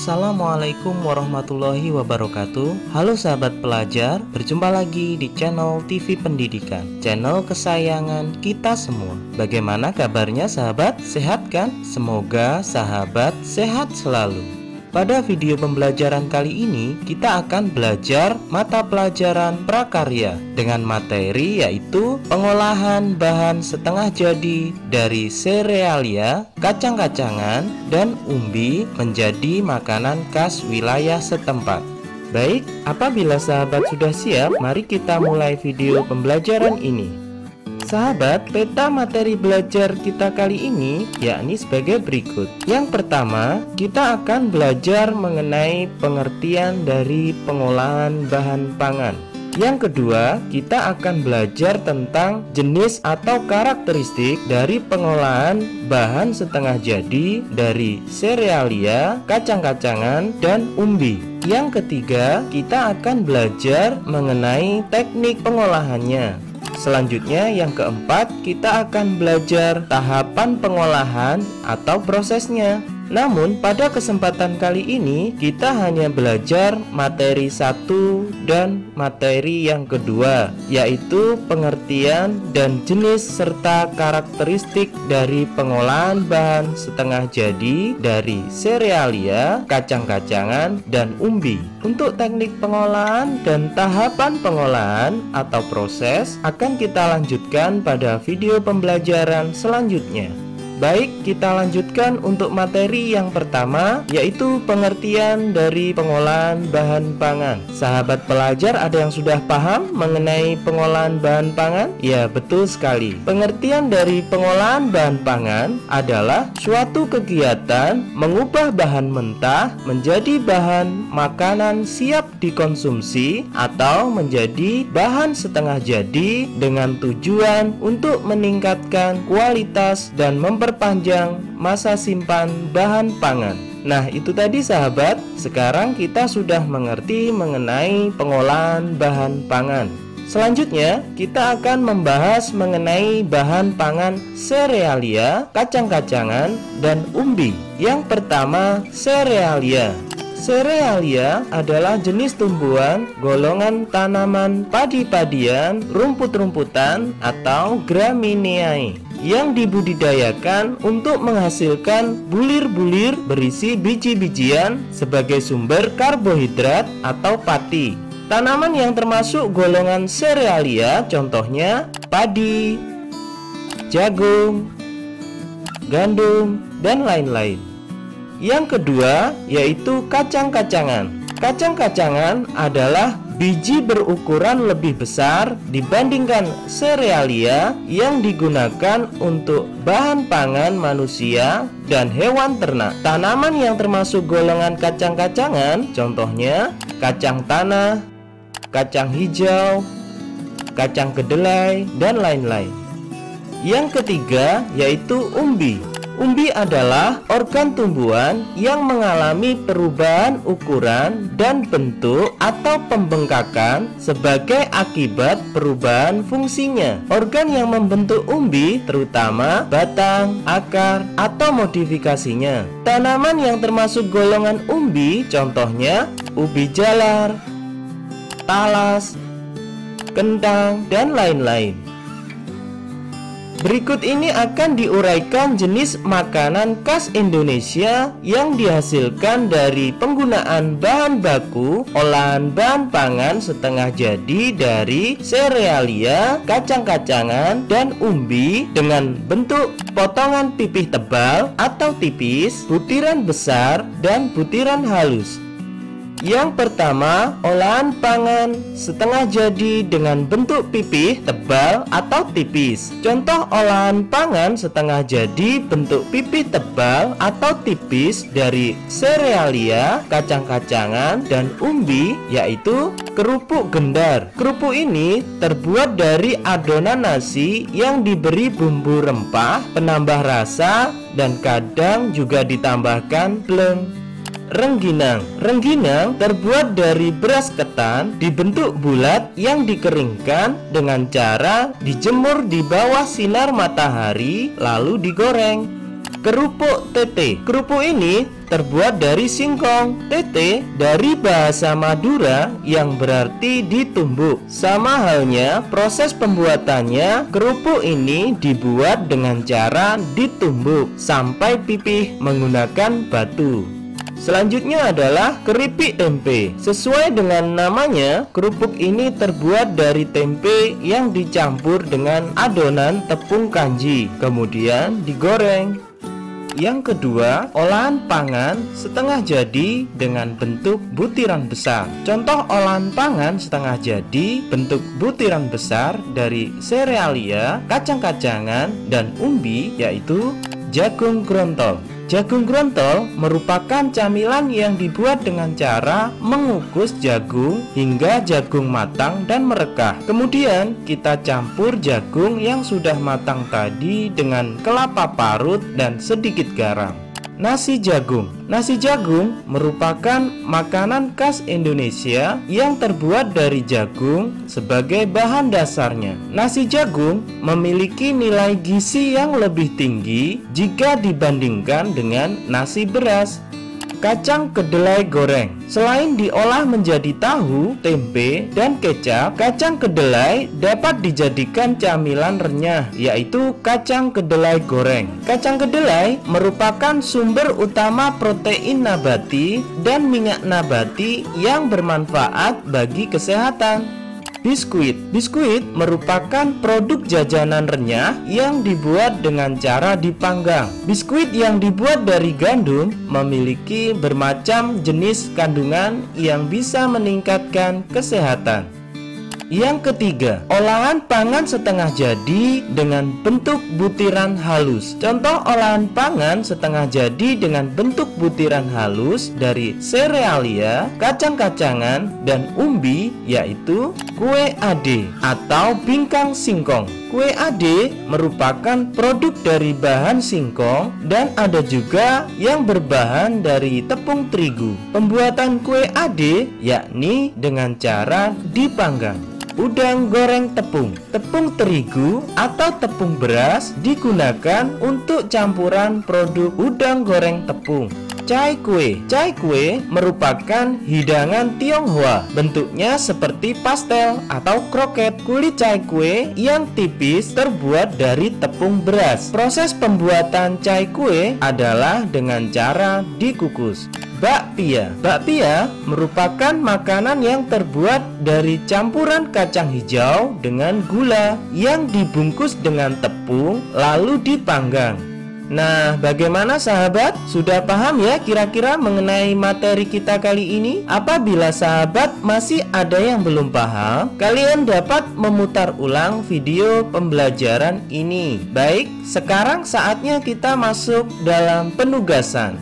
Assalamualaikum warahmatullahi wabarakatuh. Halo sahabat pelajar, berjumpa lagi di channel TV Pendidikan, channel kesayangan kita semua. Bagaimana kabarnya sahabat? Sehat kan? Semoga sahabat sehat selalu. Pada video pembelajaran kali ini, kita akan belajar mata pelajaran prakarya dengan materi yaitu pengolahan bahan setengah jadi dari serealia, kacang-kacangan, dan umbi menjadi makanan khas wilayah setempat. Baik, apabila sahabat sudah siap, mari kita mulai video pembelajaran ini. Sahabat, peta materi belajar kita kali ini yakni sebagai berikut. Yang pertama, kita akan belajar mengenai pengertian dari pengolahan bahan pangan. Yang kedua, kita akan belajar tentang jenis atau karakteristik dari pengolahan bahan setengah jadi dari serealia, kacang-kacangan, dan umbi. Yang ketiga, kita akan belajar mengenai teknik pengolahannya. Selanjutnya, yang keempat, kita akan belajar tahapan pengolahan atau prosesnya. Namun, pada kesempatan kali ini, kita hanya belajar materi 1 dan materi yang kedua, yaitu pengertian dan jenis serta karakteristik dari pengolahan bahan setengah jadi dari serealia, kacang-kacangan, dan umbi. Untuk teknik pengolahan dan tahapan pengolahan atau proses akan kita lanjutkan pada video pembelajaran selanjutnya. Baik, kita lanjutkan untuk materi yang pertama, yaitu pengertian dari pengolahan bahan pangan. Sahabat pelajar, ada yang sudah paham mengenai pengolahan bahan pangan? Ya, betul sekali. Pengertian dari pengolahan bahan pangan adalah suatu kegiatan mengubah bahan mentah menjadi bahan makanan siap dikonsumsi atau menjadi bahan setengah jadi dengan tujuan untuk meningkatkan kualitas dan memperpanjang masa simpan bahan pangan. Nah, itu tadi sahabat. Sekarang kita sudah mengerti mengenai pengolahan bahan pangan. Selanjutnya, kita akan membahas mengenai bahan pangan serealia, kacang-kacangan, dan umbi. Yang pertama, serealia. Serealia adalah jenis tumbuhan, golongan tanaman padi-padian, rumput-rumputan, atau gramineae yang dibudidayakan untuk menghasilkan bulir-bulir berisi biji-bijian sebagai sumber karbohidrat atau pati. Tanaman yang termasuk golongan serealia contohnya padi, jagung, gandum, dan lain-lain. Yang kedua yaitu kacang-kacangan. Kacang-kacangan adalah biji berukuran lebih besar dibandingkan serealia yang digunakan untuk bahan pangan manusia dan hewan ternak. Tanaman yang termasuk golongan kacang-kacangan contohnya kacang tanah, kacang hijau, kacang kedelai, dan lain-lain. Yang ketiga yaitu umbi. Umbi adalah organ tumbuhan yang mengalami perubahan ukuran dan bentuk atau pembengkakan sebagai akibat perubahan fungsinya. Organ yang membentuk umbi terutama batang, akar, atau modifikasinya. Tanaman yang termasuk golongan umbi contohnya ubi jalar, talas, kentang, dan lain-lain. Berikut ini akan diuraikan jenis makanan khas Indonesia yang dihasilkan dari penggunaan bahan baku olahan bahan pangan setengah jadi dari serealia, kacang-kacangan, dan umbi dengan bentuk potongan pipih tebal atau tipis, butiran besar, dan butiran halus. Yang pertama, olahan pangan setengah jadi dengan bentuk pipih, tebal, atau tipis. Contoh olahan pangan setengah jadi bentuk pipih tebal atau tipis dari serealia, kacang-kacangan, dan umbi yaitu kerupuk gendar. Kerupuk ini terbuat dari adonan nasi yang diberi bumbu rempah, penambah rasa, dan kadang juga ditambahkan pleng. Rengginang. Rengginang terbuat dari beras ketan dibentuk bulat yang dikeringkan dengan cara dijemur di bawah sinar matahari lalu digoreng. Kerupuk tete. Kerupuk ini terbuat dari singkong. Tete dari bahasa Madura yang berarti ditumbuk. Sama halnya proses pembuatannya, kerupuk ini dibuat dengan cara ditumbuk sampai pipih menggunakan batu. Selanjutnya adalah keripik tempe. Sesuai dengan namanya, kerupuk ini terbuat dari tempe yang dicampur dengan adonan tepung kanji, kemudian digoreng. Yang kedua, olahan pangan setengah jadi dengan bentuk butiran besar. Contoh olahan pangan setengah jadi bentuk butiran besar dari serealia, kacang-kacangan, dan umbi, yaitu jagung grontol. Jagung grontol merupakan camilan yang dibuat dengan cara mengukus jagung hingga jagung matang dan merekah. Kemudian kita campur jagung yang sudah matang tadi dengan kelapa parut dan sedikit garam. Nasi jagung. Nasi jagung merupakan makanan khas Indonesia yang terbuat dari jagung sebagai bahan dasarnya. Nasi jagung memiliki nilai gizi yang lebih tinggi jika dibandingkan dengan nasi beras. Kacang kedelai goreng. Selain diolah menjadi tahu, tempe, dan kecap, kacang kedelai dapat dijadikan camilan renyah, yaitu kacang kedelai goreng. Kacang kedelai merupakan sumber utama protein nabati dan minyak nabati yang bermanfaat bagi kesehatan. Biskuit. Biskuit merupakan produk jajanan renyah yang dibuat dengan cara dipanggang. Biskuit yang dibuat dari gandum memiliki bermacam jenis kandungan yang bisa meningkatkan kesehatan. Yang ketiga, olahan pangan setengah jadi dengan bentuk butiran halus. Contoh olahan pangan setengah jadi dengan bentuk butiran halus dari serealia, kacang-kacangan, dan umbi, yaitu kue ade atau bingkang singkong. Kue ade merupakan produk dari bahan singkong dan ada juga yang berbahan dari tepung terigu. Pembuatan kue ade yakni dengan cara dipanggang. Udang goreng tepung. Tepung terigu atau tepung beras digunakan untuk campuran produk udang goreng tepung. Cai kue. Cai kue merupakan hidangan Tionghoa. Bentuknya seperti pastel atau kroket. Kulit cai kue yang tipis terbuat dari tepung beras. Proses pembuatan cai kue adalah dengan cara dikukus. Bakpia. Bakpia merupakan makanan yang terbuat dari campuran kacang hijau dengan gula yang dibungkus dengan tepung lalu dipanggang. Nah, bagaimana sahabat? Sudah paham ya kira-kira mengenai materi kita kali ini? Apabila sahabat masih ada yang belum paham, kalian dapat memutar ulang video pembelajaran ini. Baik, sekarang saatnya kita masuk dalam penugasan.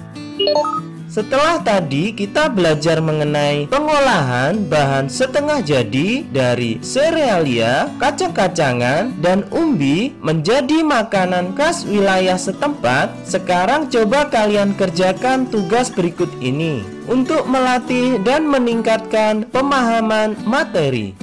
Setelah tadi kita belajar mengenai pengolahan bahan setengah jadi dari serealia, kacang-kacangan, dan umbi menjadi makanan khas wilayah setempat. Sekarang coba kalian kerjakan tugas berikut ini untuk melatih dan meningkatkan pemahaman materi.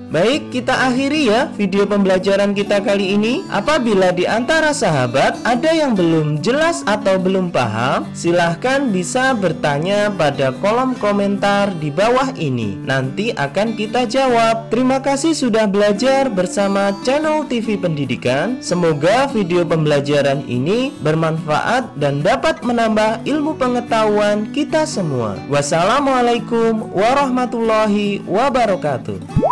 Baik, kita akhiri ya video pembelajaran kita kali ini. Apabila di antara sahabat ada yang belum jelas atau belum paham, silahkan bisa bertanya pada kolom komentar di bawah ini. Nanti akan kita jawab. Terima kasih sudah belajar bersama channel TV Pendidikan. Semoga video pembelajaran ini bermanfaat dan dapat menambah ilmu pengetahuan kita semua. Wassalamualaikum warahmatullahi wabarakatuh.